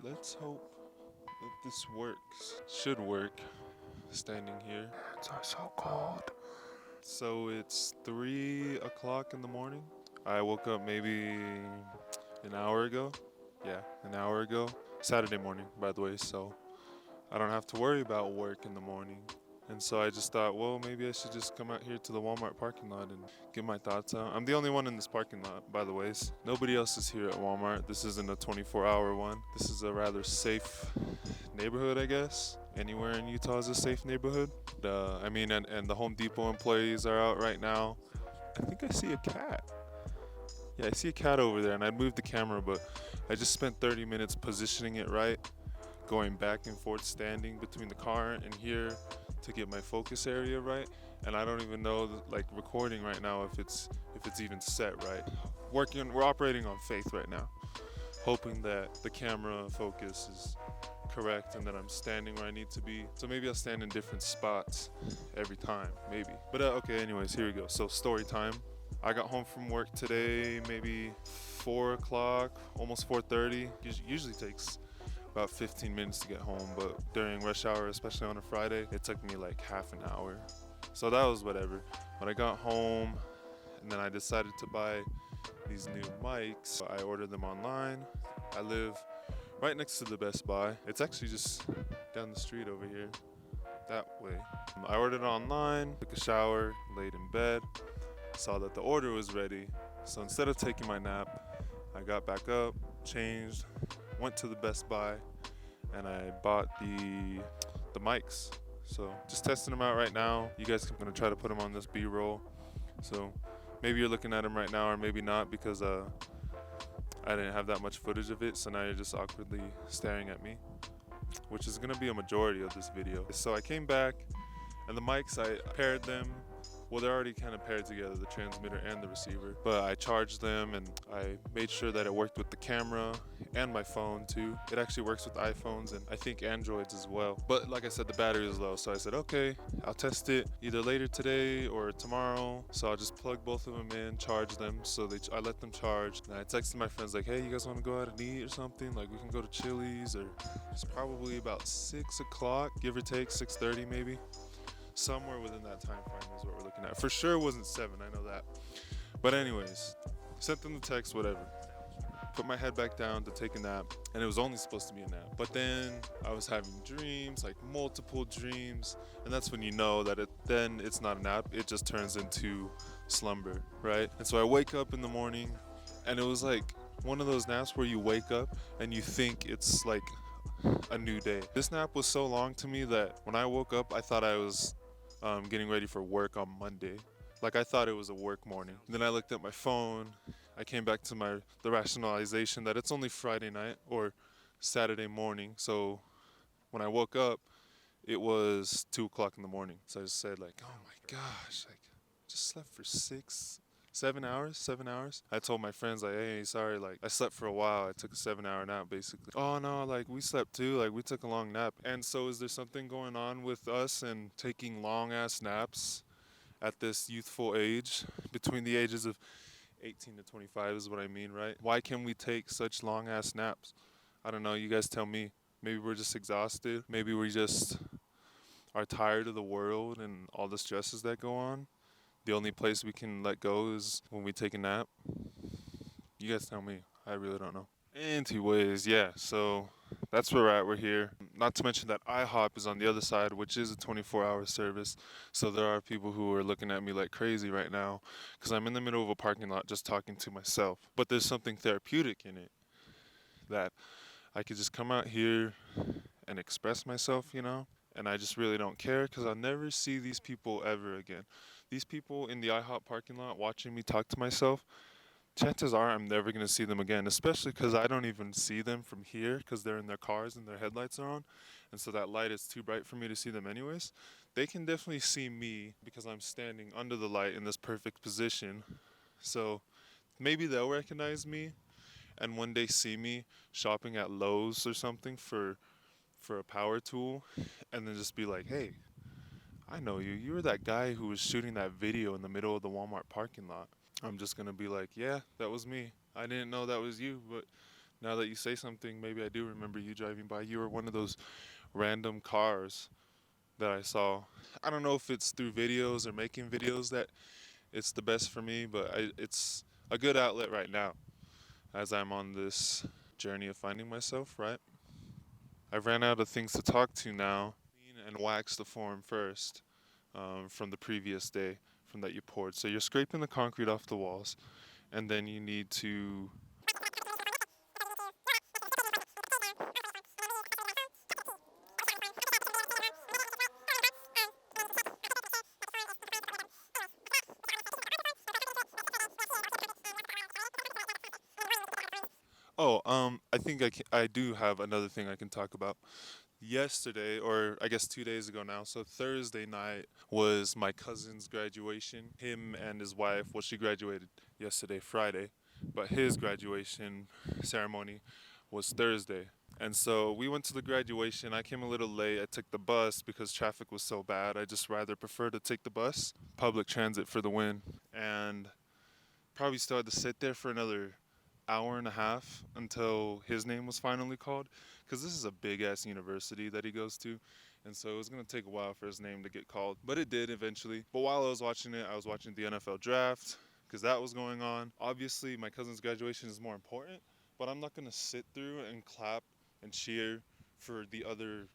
Let's hope that this works. Should work. Standing here. Hands are so cold. So it's 3 o'clock in the morning. I woke up maybe an hour ago. Yeah, an hour ago. Saturday morning, by the way, so I don't have to worry about work in the morning. And so I just thought, well, maybe I should just come out here to the Walmart parking lot and get my thoughts out. I'm the only one in this parking lot, by the way. Nobody else is here at Walmart. This isn't a 24-hour one. This is a rather safe neighborhood, I guess. Anywhere in Utah is a safe neighborhood. And the Home Depot employees are out right now. I think I see a cat. Yeah, I see a cat over there, and I'd moved the camera, but I just spent 30 minutes positioning it right, going back and forth, standing between the car and here to get my focus area right. And I don't even know, like, recording right now if it's even set right. We're operating on faith right now, hoping that the camera focus is correct and that I'm standing where I need to be. So maybe I'll stand in different spots every time, maybe. But okay, anyways, here we go. So story time. I got home from work today, maybe 4 o'clock, almost 4:30. Usually takes about 15 minutes to get home, but during rush hour, especially on a Friday, it took me like half an hour. So that was whatever. But I got home, and then I decided to buy these new mics. I ordered them online. I live right next to the Best Buy. It's actually just down the street over here, that way. I ordered it online, took a shower, laid in bed, saw that the order was ready. So instead of taking my nap, I got back up, changed, went to the Best Buy, and I bought the mics. So just testing them out right now. You guys are gonna try to put them on this B-roll. So maybe you're looking at them right now, or maybe not, because I didn't have that much footage of it. So now you're just awkwardly staring at me, which is gonna be a majority of this video. So I came back, and the mics, I paired them. Well, they're already kind of paired together, the transmitter and the receiver. But I charged them, and I made sure that it worked with the camera and my phone too. It actually works with iPhones and I think Androids as well. But like I said, the battery is low. So I said, okay, I'll test it either later today or tomorrow. So I'll just plug both of them in, charge them. So I let them charge. And I texted my friends like, hey, you guys want to go out and eat or something? Like, we can go to Chili's, or it's probably about 6 o'clock, give or take, 6:30 maybe. Somewhere within that time frame is what we're looking at. For sure it wasn't 7, I know that. But anyways, sent them the text, whatever. Put my head back down to take a nap, and it was only supposed to be a nap. But then I was having dreams, like multiple dreams, and that's when you know that it's not a nap, it just turns into slumber, right? And so I wake up in the morning, and it was like one of those naps where you wake up and you think it's like a new day. This nap was so long to me that when I woke up, I thought I was getting ready for work on Monday. Like, I thought it was a work morning. Then I looked at my phone. I came back to the rationalization that it's only Friday night or Saturday morning. So when I woke up, it was 2 o'clock in the morning. So I just said, like, oh my gosh, like, just slept for 7 hours. I told my friends, like, hey, sorry, like, I slept for a while. I took a 7-hour nap, basically. Oh no, like, we slept too. Like, we took a long nap. And so is there something going on with us and taking long ass naps at this youthful age? Between the ages of 18 to 25 is what I mean, right? Why can we take such long ass naps? I don't know. You guys tell me. Maybe we're just exhausted. Maybe we just are tired of the world and all the stresses that go on. The only place we can let go is when we take a nap. You guys tell me. I really don't know. Anyways, yeah, so that's where we're at. We're here. Not to mention that IHOP is on the other side, which is a 24-hour service. So there are people who are looking at me like crazy right now because I'm in the middle of a parking lot just talking to myself. But there's something therapeutic in it, that I could just come out here and express myself, and I just really don't care because I'll never see these people ever again. These people in the IHOP parking lot watching me talk to myself, chances are I'm never going to see them again, especially because I don't even see them from here because they're in their cars and their headlights are on. And so that light is too bright for me to see them anyways. They can definitely see me because I'm standing under the light in this perfect position. So maybe they'll recognize me and one day see me shopping at Lowe's or something for a power tool, and then just be like, hey, I know you. You were that guy who was shooting that video in the middle of the Walmart parking lot. I'm just going to be like, yeah, that was me. I didn't know that was you, but Now that you say something, maybe I do remember you driving by. You were one of those random cars that I saw. I don't know if it's through videos or making videos that it's the best for me, but it's a good outlet right now as I'm on this journey of finding myself, right? I ran out of things to talk to now. Clean and wax the form first from the previous day, from that you poured. So you're scraping the concrete off the walls, and then you need to. Oh, I think I do have another thing I can talk about. Yesterday, or I guess 2 days ago now, so Thursday night was my cousin's graduation. Him and his wife, well, she graduated yesterday, Friday, but his graduation ceremony was Thursday. And so we went to the graduation. I came a little late. I took the bus because traffic was so bad. I just rather prefer to take the bus. Public transit for the win. And probably still had to sit there for another hour and a half until his name was finally called, because this is a big ass university that he goes to, and so it was going to take a while for his name to get called, but it did eventually. But while I was watching it, I was watching the NFL draft because that was going on. Obviously my cousin's graduation is more important, but I'm not going to sit through and clap and cheer for the other,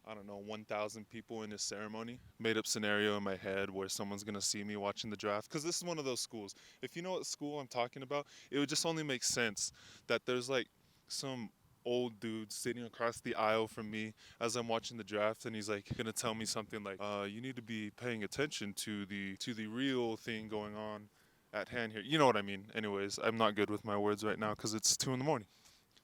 I don't know, 1,000 people in his ceremony. Made up scenario in my head where someone's gonna see me watching the draft. Because this is one of those schools. If you know what school I'm talking about, it would just only make sense that there's like some old dude sitting across the aisle from me as I'm watching the draft, and he's like gonna tell me something like, "You need to be paying attention to the real thing going on at hand here." You know what I mean? Anyways, I'm not good with my words right now because it's 2 in the morning.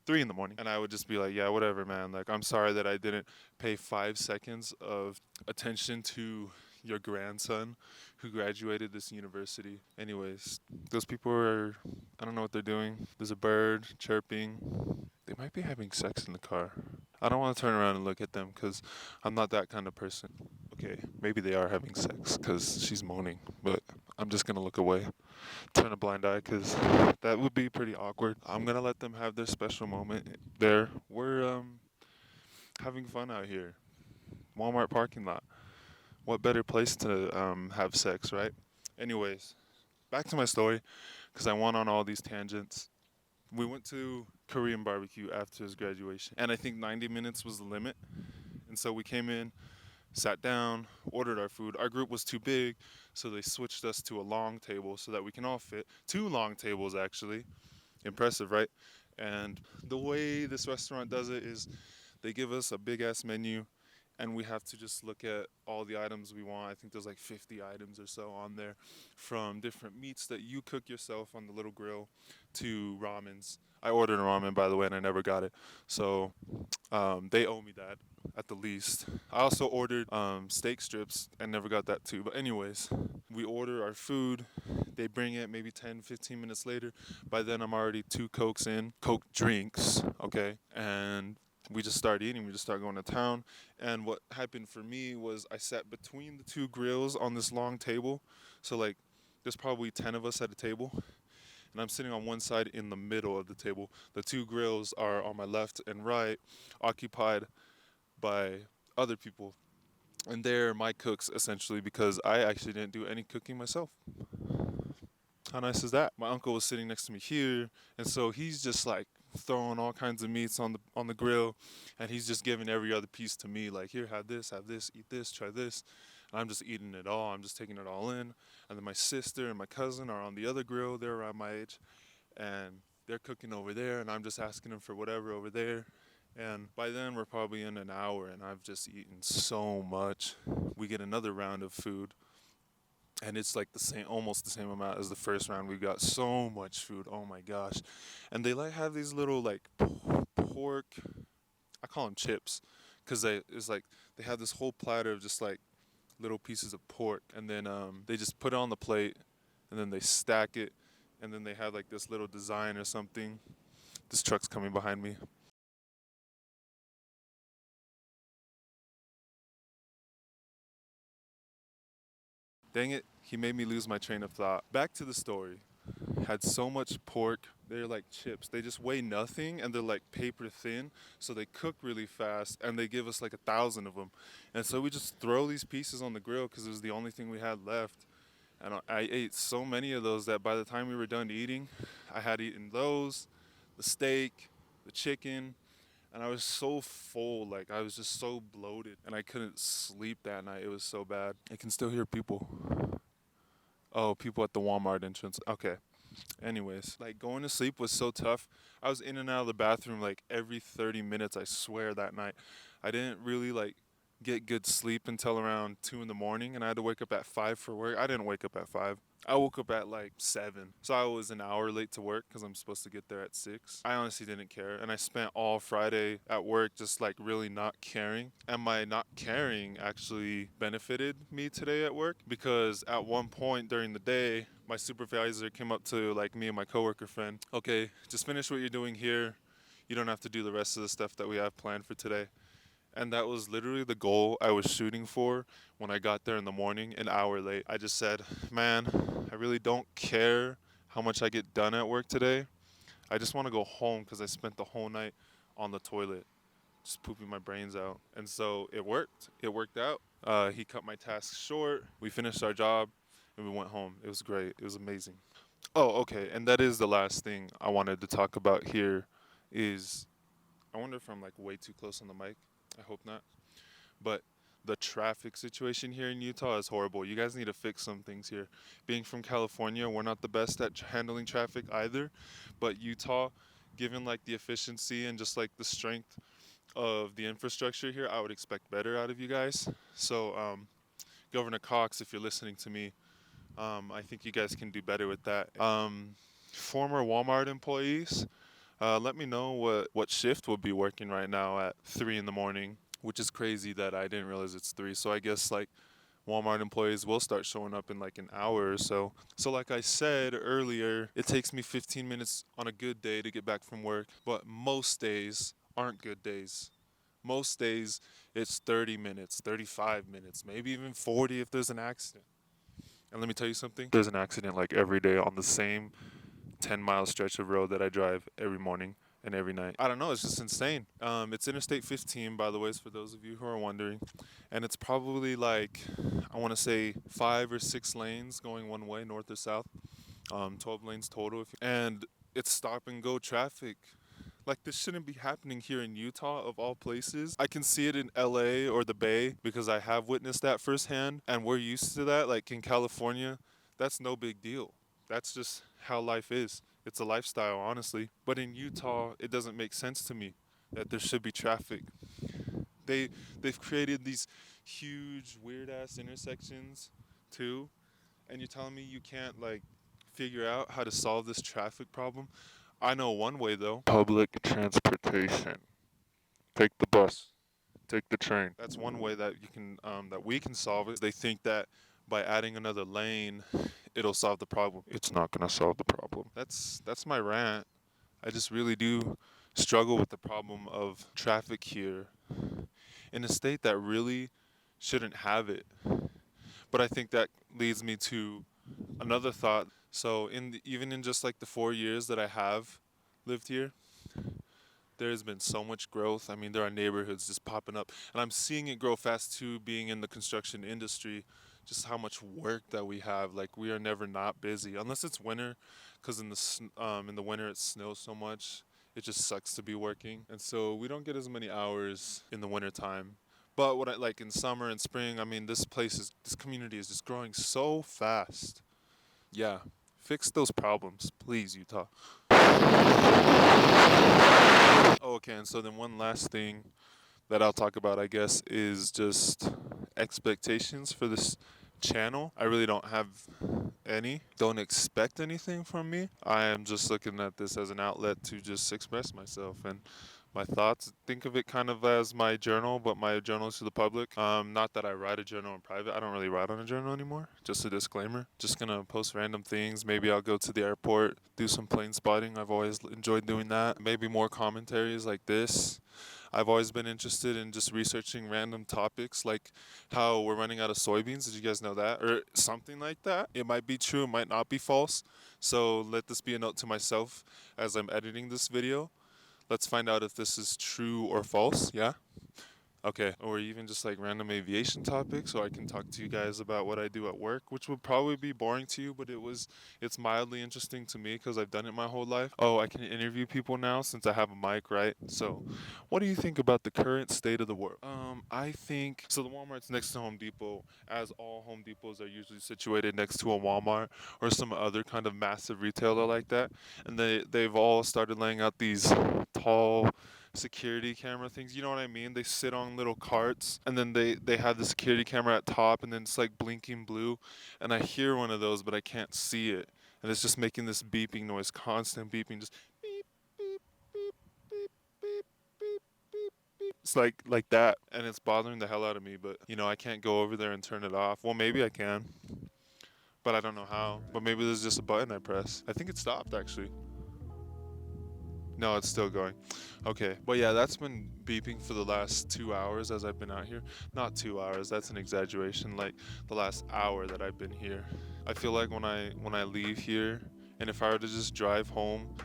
3 in the morning. And I would just be like, yeah, whatever, man. Like, I'm sorry that I didn't pay 5 seconds of attention to your grandson who graduated this university. Anyways, those people are, I don't know what they're doing. There's a bird chirping. They might be having sex in the car. I don't want to turn around and look at them because I'm not that kind of person. Okay, maybe they are having sex because she's moaning, but I'm just going to look away, turn a blind eye, because that would be pretty awkward. I'm gonna let them have their special moment there. We're having fun out here. Walmart parking lot. What better place to have sex, right? Anyways, back to my story, because I went on all these tangents. We went to Korean barbecue after his graduation, and I think 90 minutes was the limit. And so we came in, sat down, ordered our food. Our group was too big, so they switched us to a long table so that we can all fit. Two long tables, actually. Impressive, right? And the way this restaurant does it is they give us a big ass menu, and we have to just look at all the items we want. I think there's like 50 items or so on there, from different meats that you cook yourself on the little grill to ramens. I ordered a ramen, by the way, and I never got it. So they owe me that at the least. I also ordered steak strips and never got that too. But anyways, we order our food. They bring it maybe 10, 15 minutes later. By then I'm already 2 Cokes in, Coke drinks, okay? And we just start eating. We just start going to town. And what happened for me was I sat between the two grills on this long table. So like there's probably 10 of us at a table, and I'm sitting on one side in the middle of the table. The two grills are on my left and right, occupied by other people. And they're my cooks essentially because I actually didn't do any cooking myself. How nice is that? My uncle was sitting next to me here, and so he's just like throwing all kinds of meats on the grill, and he's just giving every other piece to me. Like, here, have this, eat this, try this. And I'm just eating it all. I'm just taking it all in. And then my sister and my cousin are on the other grill. They're around my age, and they're cooking over there, and I'm just asking them for whatever over there. And by then, we're probably in an hour, and I've just eaten so much. We get another round of food, and it's like the same, almost the same amount as the first round. We got so much food. Oh my gosh! And they like have these little like pork. I call them chips, cause it's like they have this whole platter of just like little pieces of pork, and then they just put it on the plate, and then they stack it, and then they have like this little design or something. This truck's coming behind me. Dang it, he made me lose my train of thought. Back to the story. had so much pork. They're like chips. They just weigh nothing and they're like paper thin. So they cook really fast and they give us like 1,000 of them. And so we just throw these pieces on the grill because it was the only thing we had left. And I ate so many of those that by the time we were done eating, I had eaten those, the steak, the chicken, and I was so full. Like I was just so bloated and I couldn't sleep that night. It was so bad. I can still hear people. Oh, people at the Walmart entrance. Okay. Anyways, like going to sleep was so tough. I was in and out of the bathroom like every 30 minutes, I swear, that night. I didn't really like get good sleep until around 2 in the morning and I had to wake up at 5 for work. I didn't wake up at 5. I woke up at like 7. So I was an hour late to work because I'm supposed to get there at 6. I honestly didn't care. And I spent all Friday at work just like really not caring. And my not caring actually benefited me today at work because at one point during the day, my supervisor came up to like me and my coworker friend. Okay, just finish what you're doing here. You don't have to do the rest of the stuff that we have planned for today. And that was literally the goal I was shooting for when I got there in the morning, an hour late. I just said, man, I really don't care how much I get done at work today. I just want to go home because I spent the whole night on the toilet, just pooping my brains out. And so it worked. It worked out. He cut my task short. We finished our job and we went home. It was great. It was amazing. Oh, okay. And that is the last thing I wanted to talk about here is I wonder if I'm like way too close on the mic. I hope not. But the traffic situation here in Utah is horrible. You guys need to fix some things here. Being from California, we're not the best at handling traffic either. But Utah, given like the efficiency and just like the strength of the infrastructure here, I would expect better out of you guys. So, Governor Cox, if you're listening to me, I think you guys can do better with that. Former Walmart employees, let me know what shift would be working right now at 3 in the morning, which is crazy that I didn't realize it's 3. So I guess like Walmart employees will start showing up in like an hour or so. So like I said earlier, it takes me 15 minutes on a good day to get back from work, but most days aren't good days. Most days it's 30 minutes, 35 minutes, maybe even 40 if there's an accident. And let me tell you something, there's an accident like every day on the same 10-mile stretch of road that I drive every morning and every night. I don't know, it's just insane. It's Interstate 15, by the way, for those of you who are wondering. And it's probably like, I want to say 5 or 6 lanes going one way, north or south. 12 lanes total. And it's stop and go traffic. Like, this shouldn't be happening here in Utah, of all places. I can see it in LA or the Bay because I have witnessed that firsthand, and we're used to that. Like, in California, that's no big deal. That's just how life is. It's a lifestyle, honestly. But in Utah, it doesn't make sense to me that there should be traffic. They they've created these huge weird ass intersections too, and you're telling me you can't like figure out how to solve this traffic problem? I know one way though. Public transportation. Take the bus. Take the train. That's one way that you can that we can solve it. They think that by adding another lane, it'll solve the problem. It's not gonna solve the problem. That's my rant. I just really do struggle with the problem of traffic here in a state that really shouldn't have it. But I think that leads me to another thought. So even in just like the 4 years that I have lived here, there's been so much growth. I mean, there are neighborhoods just popping up, and I'm seeing it grow fast too. Being in the construction industry, just how much work that we have. Like we are never not busy, unless it's winter, because in the winter it snows so much. It just sucks to be working, and so we don't get as many hours in the winter time. But what I like in summer and spring, I mean, this community is just growing so fast. Yeah, fix those problems, please, Utah. Oh, okay, and so then one last thing that I'll talk about, I guess, is just expectations for this channel. I really don't have any. Don't expect anything from me. I am just looking at this as an outlet to just express myself and my thoughts. Think of it kind of as my journal, but my journal is to the public. Not that I write a journal in private. I don't really write on a journal anymore. Just a disclaimer. Just gonna post random things. Maybe I'll go to the airport, do some plane spotting. I've always enjoyed doing that. Maybe more commentaries like this. I've always been interested in just researching random topics like how we're running out of soybeans. Did you guys know that? Or something like that. It might be true, it might not be false. So let this be a note to myself as I'm editing this video. Let's find out if this is true or false, yeah? Okay, or even just like random aviation topics, so I can talk to you guys about what I do at work, which would probably be boring to you, but it's mildly interesting to me because I've done it my whole life. Oh, I can interview people now since I have a mic, right? So, what do you think about the current state of the world? I think so. The Walmart's next to Home Depot, as all Home Depots are usually situated next to a Walmart or some other kind of massive retailer like that, and they've all started laying out these tall security camera things. You know what I mean? They sit on little carts and then they have the security camera at top and then it's like blinking blue. And I hear one of those, but I can't see it. And it's just making this beeping noise, constant beeping, just beep, beep, beep, beep, beep, beep, beep, beep. It's like that, and it's bothering the hell out of me. But I can't go over there and turn it off. Well, maybe I can, but I don't know how. But maybe there's just a button I press. I think it stopped actually. No, it's still going. Okay. But yeah, that's been beeping for the last 2 hours as I've been out here. Not 2 hours, that's an exaggeration. Like the last hour that I've been here. I feel like when I leave here and if I were to just drive home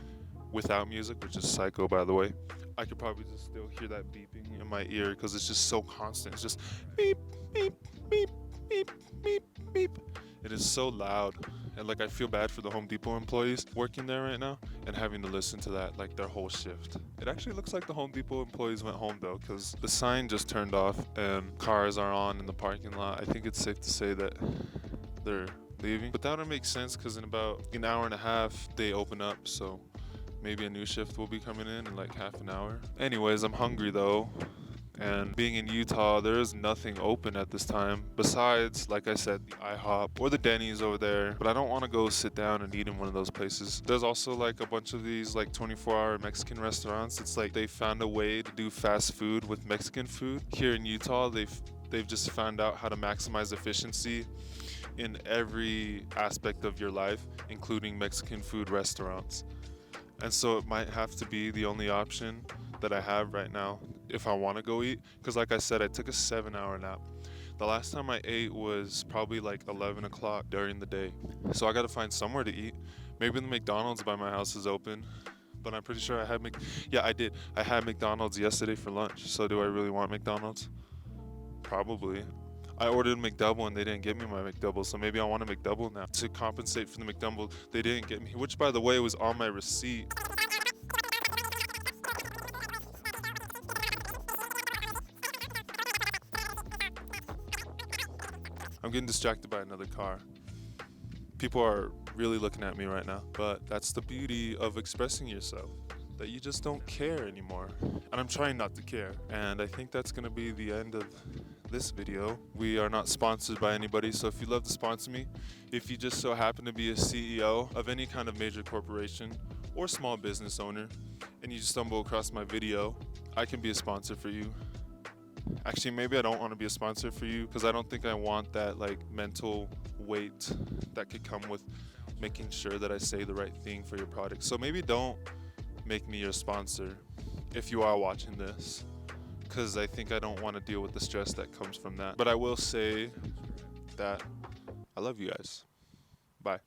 without music, which is psycho by the way, I could probably just still hear that beeping in my ear because it's just so constant. It's just beep, beep, beep, beep, beep, beep. It is so loud. And like I feel bad for the Home Depot employees working there right now and having to listen to that like their whole shift. It actually looks like the Home Depot employees went home though, because the sign just turned off and cars are on in the parking lot. I think it's safe to say that they're leaving. But that would make sense because in about an hour and a half they open up, so maybe a new shift will be coming in like half an hour. Anyways, I'm hungry though. And being in Utah, there is nothing open at this time besides, like I said, the IHOP or the Denny's over there. But I don't want to go sit down and eat in one of those places. There's also like a bunch of these like 24-hour Mexican restaurants. It's like they found a way to do fast food with Mexican food. Here in Utah, they've just found out how to maximize efficiency in every aspect of your life, including Mexican food restaurants. And so it might have to be the only option that I have right now if I want to go eat. Because like I said, I took a 7-hour nap. The last time I ate was probably like 11 o'clock during the day. So I got to find somewhere to eat. Maybe the McDonald's by my house is open. But I'm pretty sure I had yeah, I did. I had McDonald's yesterday for lunch. So do I really want McDonald's? Probably. I ordered a McDouble and they didn't get me my McDouble, so maybe I want a McDouble now. To compensate for the McDouble they didn't get me, which by the way was on my receipt. I'm getting distracted by another car. People are really looking at me right now, but that's the beauty of expressing yourself, that you just don't care anymore. And I'm trying not to care. And I think that's gonna be the end of this video. We are not sponsored by anybody, so if you'd love to sponsor me, if you just so happen to be a CEO of any kind of major corporation or small business owner, and you stumble across my video, I can be a sponsor for you. Actually, maybe I don't want to be a sponsor for you because I don't think I want that like mental weight that could come with making sure that I say the right thing for your product. So maybe don't make me your sponsor if you are watching this, because I think I don't want to deal with the stress that comes from that. But I will say that I love you guys. Bye.